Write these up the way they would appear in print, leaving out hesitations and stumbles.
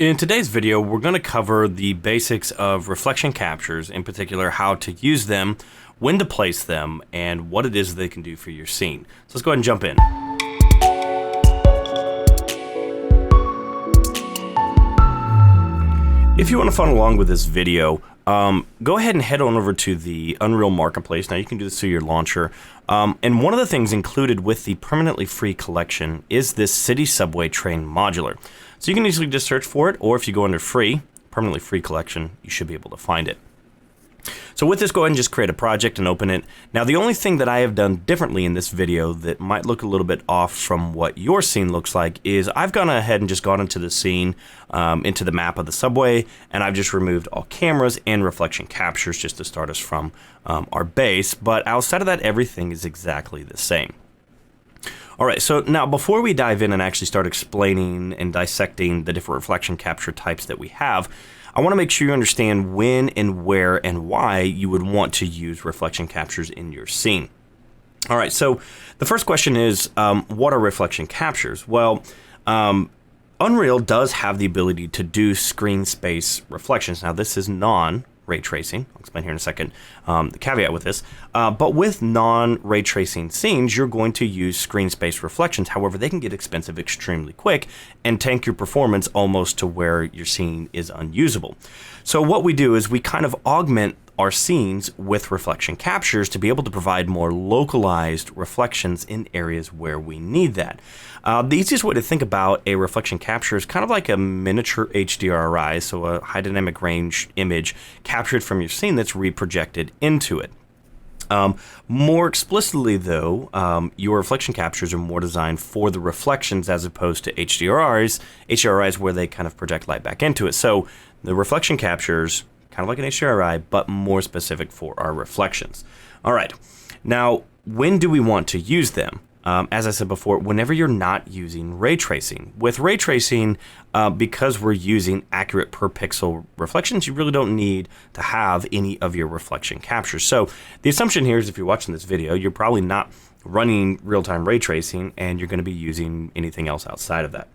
In today's video, we're going to cover the basics of reflection captures, in particular how to use them, when to place them, and what it is they can do for your scene. So let's go ahead and jump in. If you want to follow along with this video, go ahead and head on over to the Unreal Marketplace. Now you can do this through your launcher. And one of the things included with the permanently free collection is this City Subway Train modular. So you can easily just search for it, or if you go under free, permanently free collection, you should be able to find it. So with this, go ahead and just create a project and open it. Now the only thing that I have done differently in this video that might look a little bit off from what your scene looks like is I've gone ahead and just gone into the scene, into the map of the subway, and I've just removed all cameras and reflection captures just to start us from our base. But outside of that, everything is exactly the same. All right, so now before we dive in and actually start explaining and dissecting the different reflection capture types that we have, I want to make sure you understand when and where and why you would want to use reflection captures in your scene. All right, so the first question is, what are reflection captures? Well, Unreal does have the ability to do screen space reflections. Now, this is non-ray tracing. I'll explain here in a second the caveat with this. But with non-ray tracing scenes, you're going to use screen space reflections. However, they can get expensive extremely quick and tank your performance almost to where your scene is unusable. So what we do is we kind of augment our scenes with reflection captures to be able to provide more localized reflections in areas where we need that. The easiest way to think about a reflection capture is kind of like a miniature HDRI, so a high dynamic range image captured from your scene that's reprojected into it. More explicitly though, your reflection captures are more designed for the reflections as opposed to HDRIs where they kind of project light back into it. So the reflection captures, kind of like an HDRI, but more specific for our reflections. All right, now when do we want to use them? As I said before, whenever you're not using ray tracing. With ray tracing, because we're using accurate per pixel reflections, you really don't need to have any of your reflection captures. So the assumption here is if you're watching this video, you're probably not running real-time ray tracing and you're going to be using anything else outside of that.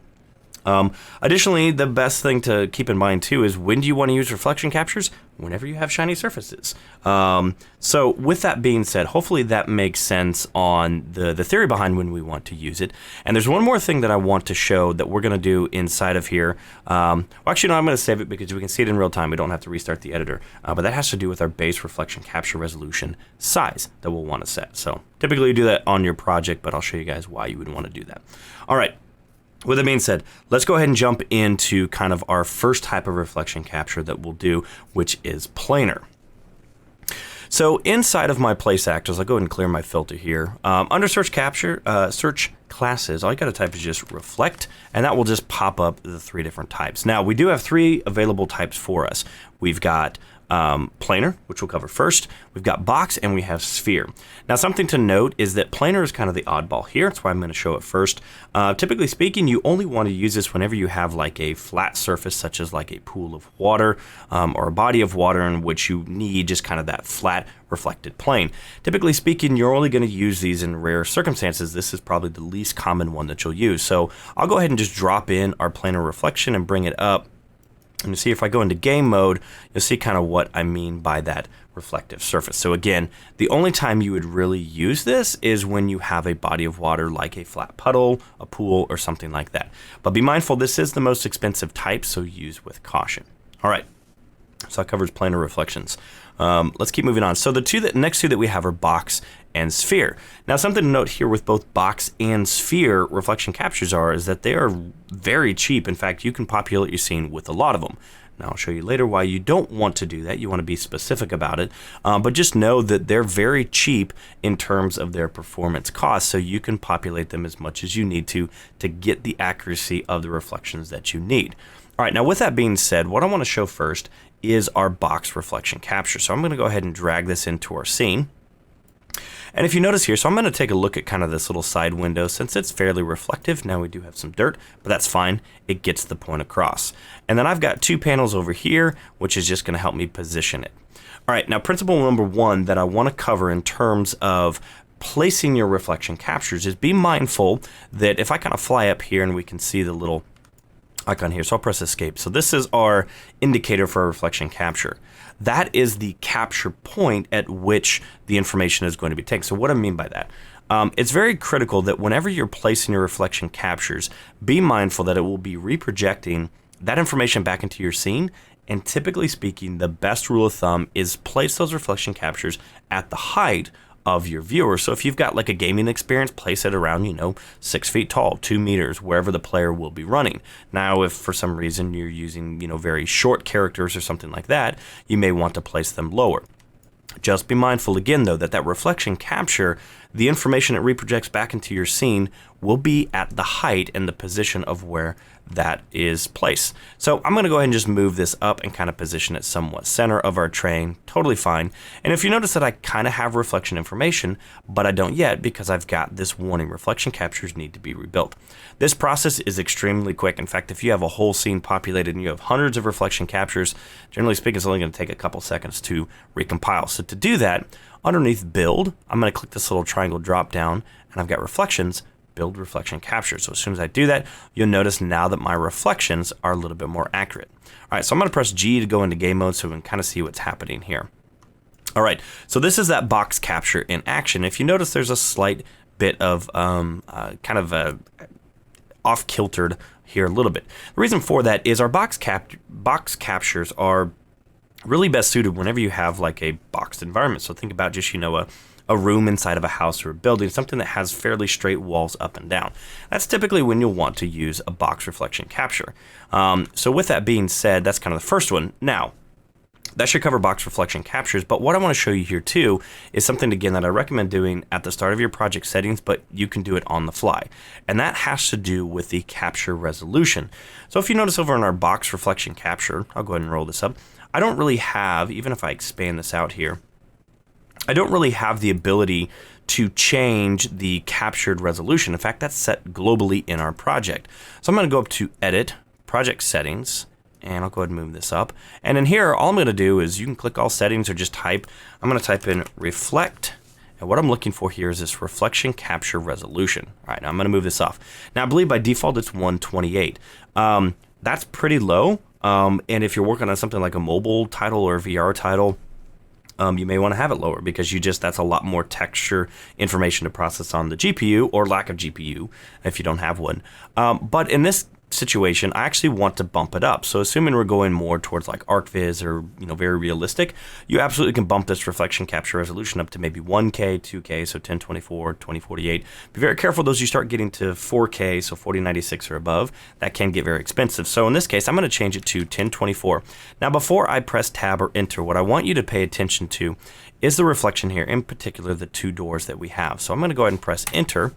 Additionally, the best thing to keep in mind too is when do you want to use reflection captures? Whenever you have shiny surfaces. So with that being said, hopefully that makes sense on the theory behind when we want to use it. And there's one more thing that I want to show that we're going to do inside of here. Well, actually, no, I'm going to save it because we can see it in real time. We don't have to restart the editor. But that has to do with our base reflection capture resolution size that we'll want to set. So typically you do that on your project, but I'll show you guys why you would want to do that. All right. With that being said, let's go ahead and jump into kind of our first type of reflection capture that we'll do, which is planar. So inside of my place actors, I'll go ahead and clear my filter here. Under search capture, search classes, all you gotta type is just reflect, and that will just pop up the three different types. Now, we do have three available types for us. We've got planar, which we'll cover first. We've got box, and we have sphere. Now, something to note is that planar is kind of the oddball here. That's why I'm going to show it first. Typically speaking, you only want to use this whenever you have like a flat surface, such as like a pool of water or a body of water in which you need just kind of that flat reflected plane. Typically speaking, you're only going to use these in rare circumstances. This is probably the least common one that you'll use. So I'll go ahead and just drop in our planar reflection and bring it up. And you see if I go into game mode, you'll see kind of what I mean by that reflective surface. So again, the only time you would really use this is when you have a body of water like a flat puddle, a pool, or something like that. But be mindful, this is the most expensive type, so use with caution. All right, so that covers planar reflections. Let's keep moving on. So the next two that we have are box and sphere. Now, something to note here with both box and sphere reflection captures is that they are very cheap. In fact, you can populate your scene with a lot of them. Now, I'll show you later why you don't want to do that. You want to be specific about it. But just know that they're very cheap in terms of their performance costs, so you can populate them as much as you need to get the accuracy of the reflections that you need. All right, now with that being said, what I want to show first is our box reflection capture. So I'm going to go ahead and drag this into our scene. And if you notice here, so I'm going to take a look at kind of this little side window. Since it's fairly reflective, now we do have some dirt, but that's fine. It gets the point across. And then I've got two panels over here, which is just going to help me position it. All right, now principle number one that I want to cover in terms of placing your reflection captures is be mindful that if I kind of fly up here and we can see the little icon here. So I'll press escape. So this is our indicator for reflection capture. That is the capture point at which the information is going to be taken. So what do I mean by that? It's very critical that whenever you're placing your reflection captures, be mindful that it will be reprojecting that information back into your scene. And typically speaking, the best rule of thumb is place those reflection captures at the height of your viewer. So if you've got like a gaming experience, place it around, 6 feet tall, 2 meters, wherever the player will be running. Now, if for some reason you're using, very short characters or something like that, you may want to place them lower. Just be mindful again, though, that reflection capture, the information it reprojects back into your scene will be at the height and the position of where that is placed. So I'm going to go ahead and just move this up and kind of position it somewhat center of our train. Totally fine. And if you notice that I kind of have reflection information, but I don't yet because I've got this warning, reflection captures need to be rebuilt. This process is extremely quick. In fact, if you have a whole scene populated and you have hundreds of reflection captures, generally speaking, it's only going to take a couple seconds to recompile. So to do that, underneath build, I'm going to click this little triangle drop down and I've got reflections, build reflection capture. So as soon as I do that, you'll notice now that my reflections are a little bit more accurate. All right, so I'm going to press G to go into game mode so we can kind of see what's happening here. All right, so this is that box capture in action. If you notice, there's a slight bit of off-kiltered here a little bit. The reason for that is our box captures are really best suited whenever you have like a boxed environment. So think about just, a room inside of a house or a building, something that has fairly straight walls up and down. That's typically when you'll want to use a box reflection capture. So with that being said, that's kind of the first one. Now, that should cover box reflection captures, but what I want to show you here too is something, again, that I recommend doing at the start of your project settings, but you can do it on the fly. And that has to do with the capture resolution. So if you notice over in our box reflection capture, I'll go ahead and roll this up. I don't really have, even if I expand this out here, I don't really have the ability to change the captured resolution. In fact, that's set globally in our project. So I'm going to go up to Edit, Project Settings, and I'll go ahead and move this up. And in here, all I'm going to do is you can click all settings or just type. I'm going to type in Reflect. And what I'm looking for here is this reflection capture resolution. All right, now I'm going to move this off. Now, I believe by default it's 128. That's pretty low. And if you're working on something like a mobile title or a VR title, you may want to have it lower because that's a lot more texture information to process on the GPU or lack of GPU if you don't have one. But in this situation, I actually want to bump it up. So assuming we're going more towards like ArcViz or very realistic, you absolutely can bump this reflection capture resolution up to maybe 1K, 2K, so 1024, 2048. Be very careful those you start getting to 4K, so 4096 or above. That can get very expensive. So in this case, I'm going to change it to 1024. Now before I press tab or enter, what I want you to pay attention to is the reflection here, in particular the two doors that we have. So I'm going to go ahead and press enter.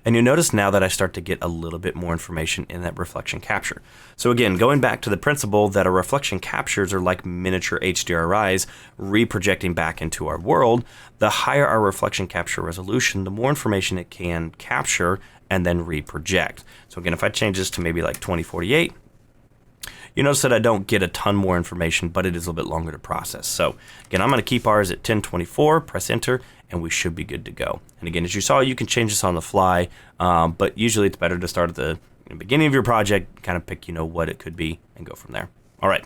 And you'll notice now that I start to get a little bit more information in that reflection capture. So again, going back to the principle that our reflection captures are like miniature HDRIs reprojecting back into our world, the higher our reflection capture resolution, the more information it can capture and then reproject. So again, if I change this to maybe like 2048, you notice that I don't get a ton more information, but it is a little bit longer to process. So again, I'm going to keep ours at 1024, press enter, and we should be good to go. And again, as you saw, you can change this on the fly, but usually it's better to start at the beginning of your project, kind of pick, what it could be and go from there. All right.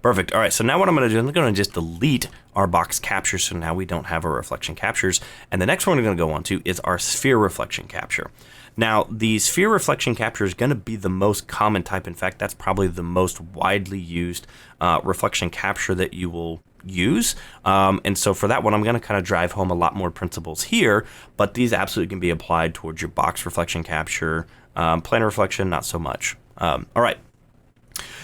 Perfect. All right, so now what I'm going to do, I'm going to just delete our box capture, so now we don't have our reflection captures. And the next one we're going to go on to is our sphere reflection capture. Now, the sphere reflection capture is going to be the most common type. In fact, that's probably the most widely used reflection capture that you will use. And so for that one, I'm going to kind of drive home a lot more principles here, but these absolutely can be applied towards your box reflection capture. Planar reflection, not so much. All right.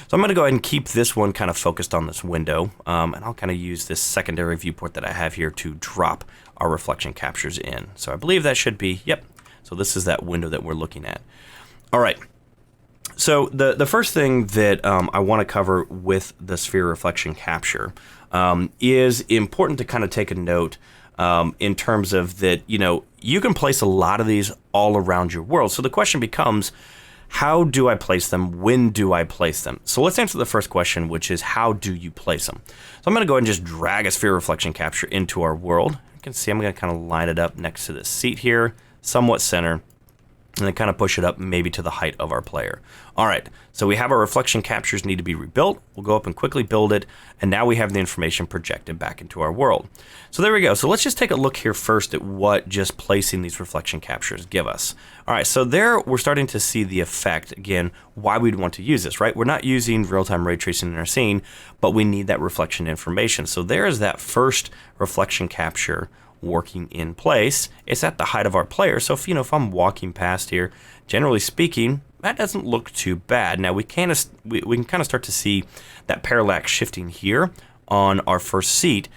So I'm going to go ahead and keep this one kind of focused on this window, and I'll kind of use this secondary viewport that I have here to drop our reflection captures in. So I believe that should be, yep. So this is that window that we're looking at. All right. So the first thing that I want to cover with the sphere reflection capture is important to kind of take a note in terms of that, you can place a lot of these all around your world. So the question becomes, how do I place them? When do I place them? So let's answer the first question, which is how do you place them? So I'm going to go ahead and just drag a sphere reflection capture into our world. You can see I'm going to kind of line it up next to this seat here, somewhat center. and then kind of push it up maybe to the height of our player. All right, so we have our reflection captures need to be rebuilt. We'll go up and quickly build it, and now we have the information projected back into our world. So there we go. So let's just take a look here first at what just placing these reflection captures give us. All right, so there we're starting to see the effect, again, why we'd want to use this, right? We're not using real-time ray tracing in our scene, but we need that reflection information. So there is that first reflection capture working in place. It's at the height of our player, so if I'm walking past here, generally speaking, that doesn't look too bad. Now we can kind of start to see that parallax shifting here on our first seat,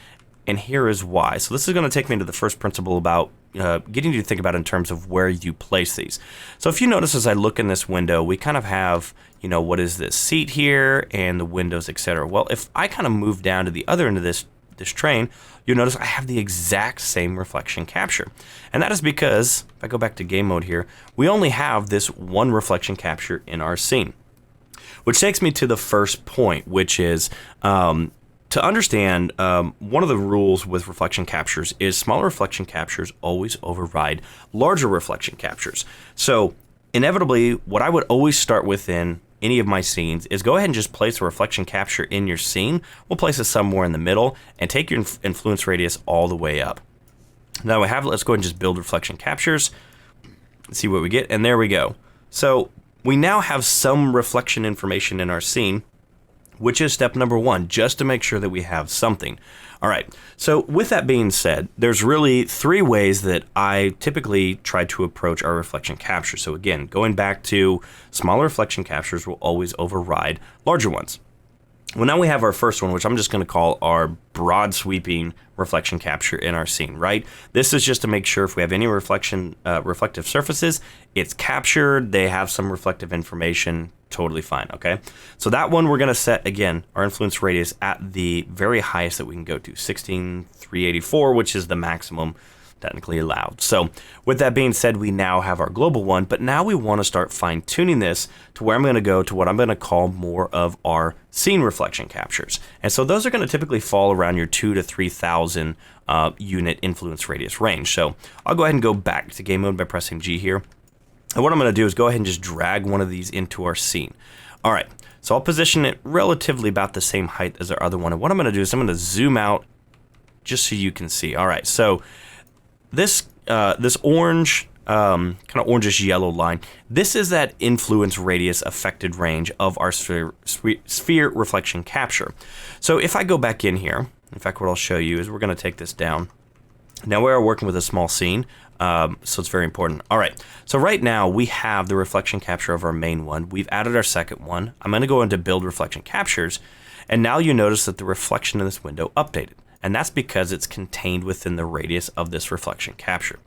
and here is why. So this is going to take me into the first principle about getting you to think about in terms of where you place these. So if you notice as I look in this window, we kind of have, what is this seat here and the windows, etc. Well, if I kind of move down to the other end of this train, you'll notice I have the exact same reflection capture. And that is because, if I go back to game mode here, we only have this one reflection capture in our scene. Which takes me to the first point, which is to understand one of the rules with reflection captures is smaller reflection captures always override larger reflection captures. So inevitably, what I would always start within any of my scenes is go ahead and just place a reflection capture in your scene. We'll place it somewhere in the middle and take your influence radius all the way up. Now we have it. Let's go ahead and just build reflection captures. Let's see what we get, and there we go. So we now have some reflection information in our scene, which is step number one, just to make sure that we have something. All right, so with that being said, there's really three ways that I typically try to approach our reflection capture. So again, going back to smaller reflection captures will always override larger ones. Well, now we have our first one, which I'm just going to call our broad sweeping reflection capture in our scene, right? This is just to make sure if we have any reflective surfaces, it's captured, they have some reflective information, totally fine, okay? So that one we're going to set, again, our influence radius at the very highest that we can go to, 16,384, which is the maximum technically allowed. So with that being said, we now have our global one, but now we want to start fine tuning this to where I'm going to go to what I'm going to call more of our scene reflection captures. And so those are going to typically fall around your 2,000 to 3,000 unit influence radius range. So I'll go ahead and go back to game mode by pressing G here. And what I'm going to do is go ahead and just drag one of these into our scene. All right, so I'll position it relatively about the same height as our other one. And what I'm going to do is I'm going to zoom out just so you can see. All right, so this orange, kind of orangish yellow line, this is that influence radius affected range of our sphere reflection capture. So if I go back in here, in fact, what I'll show you is we're going to take this down. Now we are working with a small scene, so it's very important. All right, so right now we have the reflection capture of our main one. We've added our second one. I'm going to go into build reflection captures, and now you notice that the reflection in this window updated. And that's because it's contained within the radius of this reflection capture.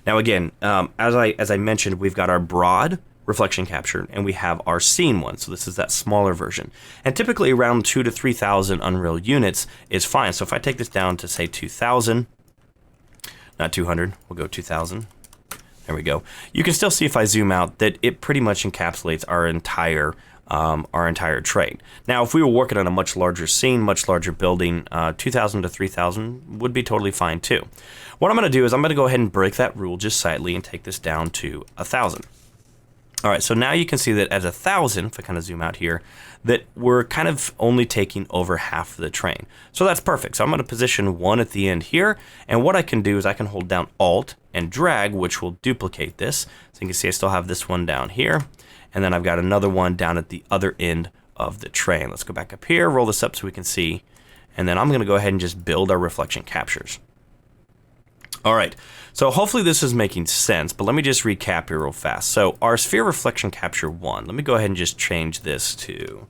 Now again, as I mentioned, we've got our broad reflection capture and we have our scene one. So this is that smaller version. And typically around 2,000 to 3,000 Unreal units is fine. So if I take this down to say 2,000, not 200, we'll go 2,000. There we go. You can still see if I zoom out that it pretty much encapsulates our entire train. Now, if we were working on a much larger scene, much larger building, 2,000 to 3,000 would be totally fine too. What I'm going to do is I'm going to go ahead and break that rule just slightly and take this down to 1,000. All right, so now you can see that at 1,000, if I kind of zoom out here, that we're kind of only taking over half of the train. So that's perfect. So I'm going to position one at the end here, and what I can do is I can hold down Alt and drag, which will duplicate this. So you can see I still have this one down here. And then I've got another one down at the other end of the train. Let's go back up here, roll this up so we can see. And then I'm going to go ahead and just build our reflection captures. All right, so hopefully this is making sense, but let me just recap here real fast. So our sphere reflection capture 1, let me go ahead and just change this to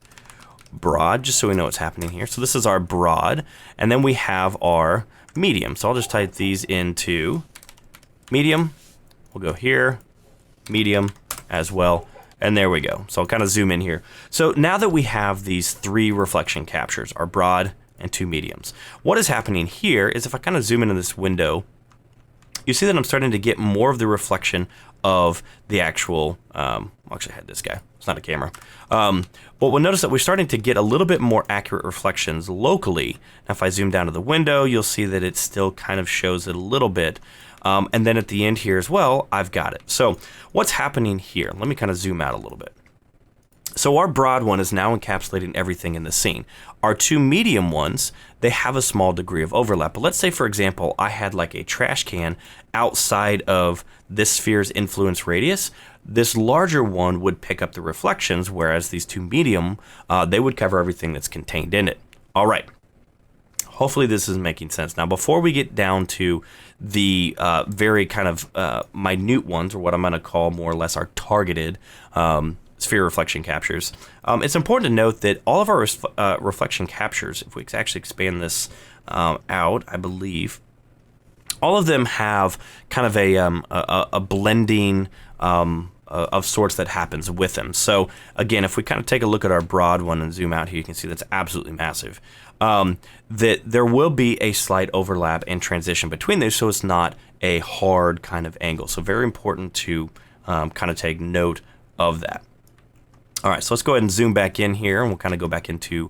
broad, just so we know what's happening here. So this is our broad, and then we have our medium. So I'll just type these into medium. We'll go here, medium as well. And there we go. So I'll kind of zoom in here. So now that we have these three reflection captures, our broad and two mediums, what is happening here is if I kind of zoom into this window, you see that I'm starting to get more of the reflection of the actual, actually I had this guy, it's not a camera. But we'll notice that we're starting to get a little bit more accurate reflections locally. Now if I zoom down to the window, you'll see that it still kind of shows it a little bit. And then at the end here as well, I've got it. So what's happening here? Let me kind of zoom out a little bit. So our broad one is now encapsulating everything in the scene. Our two medium ones, they have a small degree of overlap. But let's say, for example, I had like a trash can outside of this sphere's influence radius. This larger one would pick up the reflections, whereas these two medium, they would cover everything that's contained in it. All right. Hopefully this is making sense. Now, before we get down to the very kind of minute ones, or what I'm going to call more or less our targeted sphere reflection captures, it's important to note that all of our reflection captures, if we actually expand this out, I believe, all of them have kind of a blending of sorts that happens with them. So again, if we kind of take a look at our broad one and zoom out here, you can see that's absolutely massive. That there will be a slight overlap and transition between those, so it's not a hard kind of angle. So very important to kind of take note of that. All right, so let's go ahead and zoom back in here, and we'll kind of go back into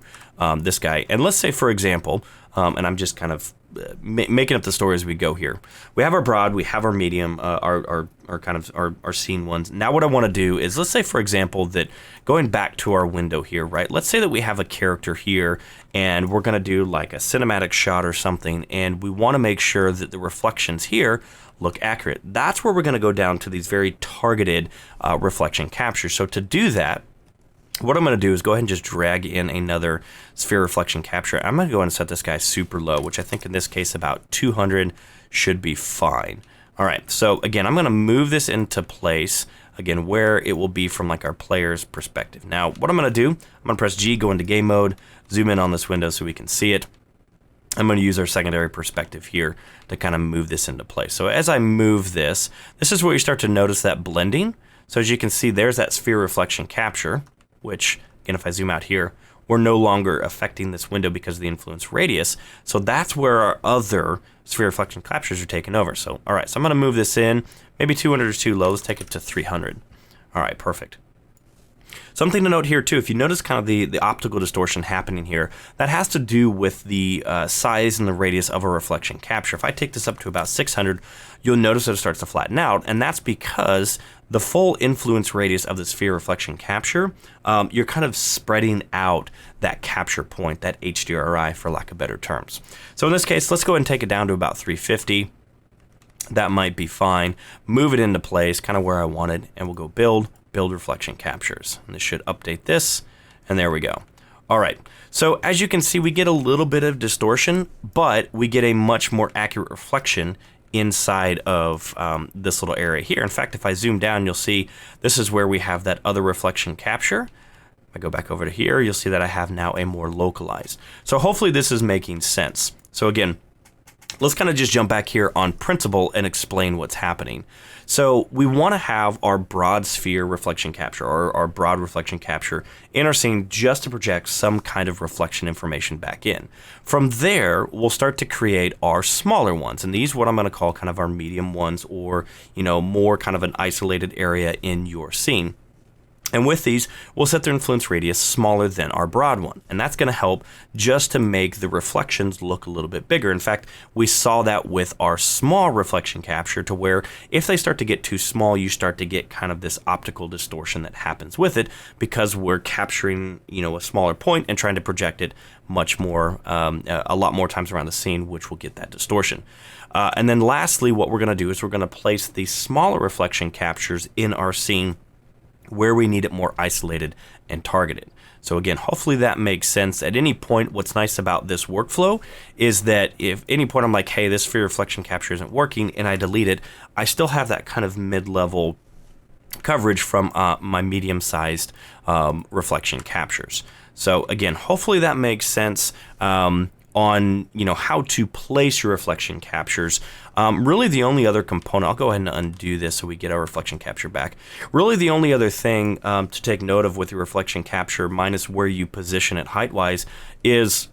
this guy. And let's say, for example, and I'm just kind of making up the story as we go here. We have our broad, we have our medium, our kind of our scene ones. Now what I want to do is, let's say, for example, that going back to our window here, right? Let's say that we have a character here, and we're going to do like a cinematic shot or something, and we want to make sure that the reflections here look accurate. That's where we're going to go down to these very targeted reflection captures. So to do that, what I'm going to do is go ahead and just drag in another sphere reflection capture. I'm going to go ahead and set this guy super low, which I think in this case about 200 should be fine. All right, so again, I'm going to move this into place, again, where it will be from like our player's perspective. Now, what I'm going to do, I'm going to press G, go into game mode, zoom in on this window so we can see it. I'm going to use our secondary perspective here to kind of move this into place. So as I move this, this is where you start to notice that blending. So as you can see, there's that sphere reflection capture, which, again, if I zoom out here, we're no longer affecting this window because of the influence radius. So that's where our other sphere reflection captures are taking over. So, all right, so I'm going to move this in. Maybe 200 is too low. Let's take it to 300. All right, perfect. Something to note here, too, if you notice kind of the optical distortion happening here, that has to do with the size and the radius of a reflection capture. If I take this up to about 600, you'll notice that it starts to flatten out, and that's because the full influence radius of the sphere reflection capture, you're kind of spreading out that capture point, that HDRI, for lack of better terms. So in this case, let's go ahead and take it down to about 350. That might be fine. Move it into place, kind of where I wanted, and we'll go build reflection captures. And this should update this, and there we go. All right, so as you can see, we get a little bit of distortion, but we get a much more accurate reflection inside of this little area here. In fact, if I zoom down, you'll see this is where we have that other reflection capture. If I go back over to here, you'll see that I have now a more localized. So hopefully this is making sense. So again, let's kind of just jump back here on principle and explain what's happening. So we want to have our broad sphere reflection capture, or our broad reflection capture in our scene, just to project some kind of reflection information back in. From there, we'll start to create our smaller ones, and these what I'm going to call kind of our medium ones, or more kind of an isolated area in your scene. And with these, we'll set their influence radius smaller than our broad one. And that's going to help just to make the reflections look a little bit bigger. In fact, we saw that with our small reflection capture, to where if they start to get too small, you start to get kind of this optical distortion that happens with it, because we're capturing, a smaller point and trying to project it much more, a lot more times around the scene, which will get that distortion. And then lastly, what we're going to do is we're going to place these smaller reflection captures in our scene where we need it more isolated and targeted. So again, hopefully that makes sense. At any point, what's nice about this workflow is that if any point I'm like, hey, this sphere reflection capture isn't working, and I delete it, I still have that kind of mid-level coverage from my medium-sized reflection captures. So again, hopefully that makes sense. On how to place your reflection captures. Really the only other component, I'll go ahead and undo this so we get our reflection capture back. Really the only other thing to take note of with your reflection capture, minus where you position it height-wise, is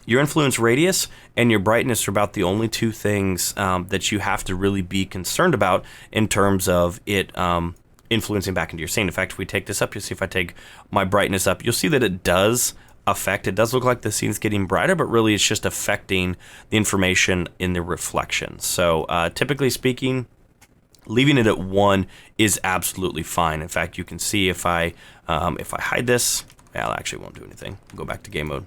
your influence radius and your brightness are about the only two things that you have to really be concerned about in terms of it influencing back into your scene. In fact, if we take this up, you'll see if I take my brightness up, you'll see that it does effect. It does look like the scene's getting brighter, but really it's just affecting the information in the reflection. So typically speaking, leaving it at 1 is absolutely fine. In fact, you can see if I hide this, well, it actually won't do anything. We'll go back to game mode.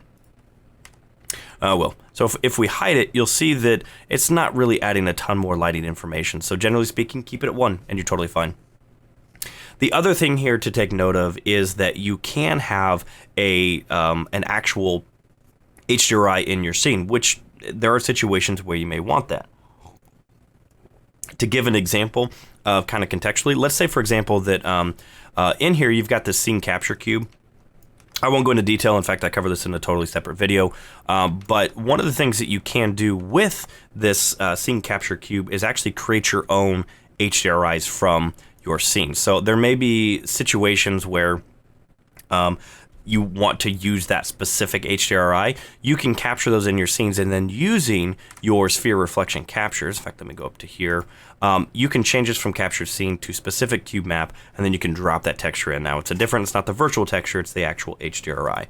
So if we hide it, you'll see that it's not really adding a ton more lighting information. So generally speaking, keep it at 1 and you're totally fine. The other thing here to take note of is that you can have an actual HDRI in your scene, which there are situations where you may want that. To give an example of kind of contextually, let's say, for example, that in here you've got this scene capture cube. I won't go into detail. In fact, I cover this in a totally separate video. But one of the things that you can do with this scene capture cube is actually create your own HDRIs from your scene. So there may be situations where you want to use that specific HDRI. You can capture those in your scenes, and then using your sphere reflection captures, in fact, let me go up to here, you can change this from captured scene to specific cube map, and then you can drop that texture in. Now, it's not the virtual texture, it's the actual HDRI.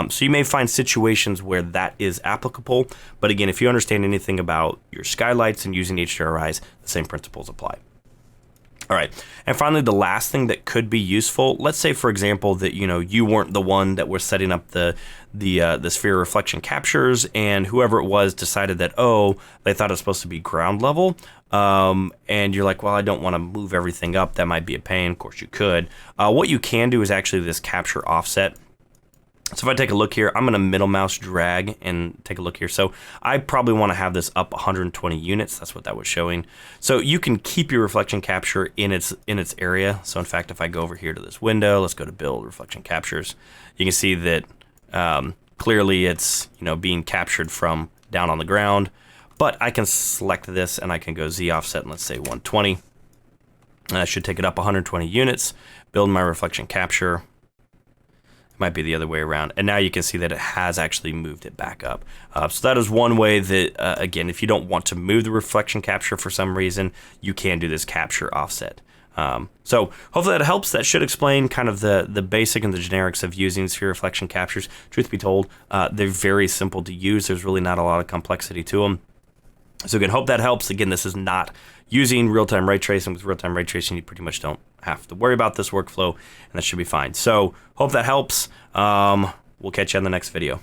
So you may find situations where that is applicable, but again, if you understand anything about your skylights and using HDRIs, the same principles apply. All right, and finally, the last thing that could be useful, let's say, for example, that you weren't the one that was setting up the sphere reflection captures, and whoever it was decided that, oh, they thought it was supposed to be ground level, and you're like, well, I don't want to move everything up. That might be a pain. Of course, you could. What you can do is actually this capture offset. So if I take a look here, I'm going to middle mouse drag and take a look here. So I probably want to have this up 120 units. That's what that was showing. So you can keep your reflection capture in its area. So in fact, if I go over here to this window, let's go to build reflection captures. You can see that clearly it's being captured from down on the ground. But I can select this and I can go Z offset and let's say 120. And I should take it up 120 units. Build my reflection capture. Might be the other way around, and now you can see that it has actually moved it back up. So that is one way that, again, if you don't want to move the reflection capture for some reason, you can do this capture offset. So hopefully that helps. That should explain kind of the basic and the generics of using sphere reflection captures. Truth be told, they're very simple to use. There's really not a lot of complexity to them. So again, hope that helps. Again, this is not using real-time ray tracing. With real-time ray tracing, you pretty much don't have to worry about this workflow, and that should be fine. So hope that helps. We'll catch you on the next video.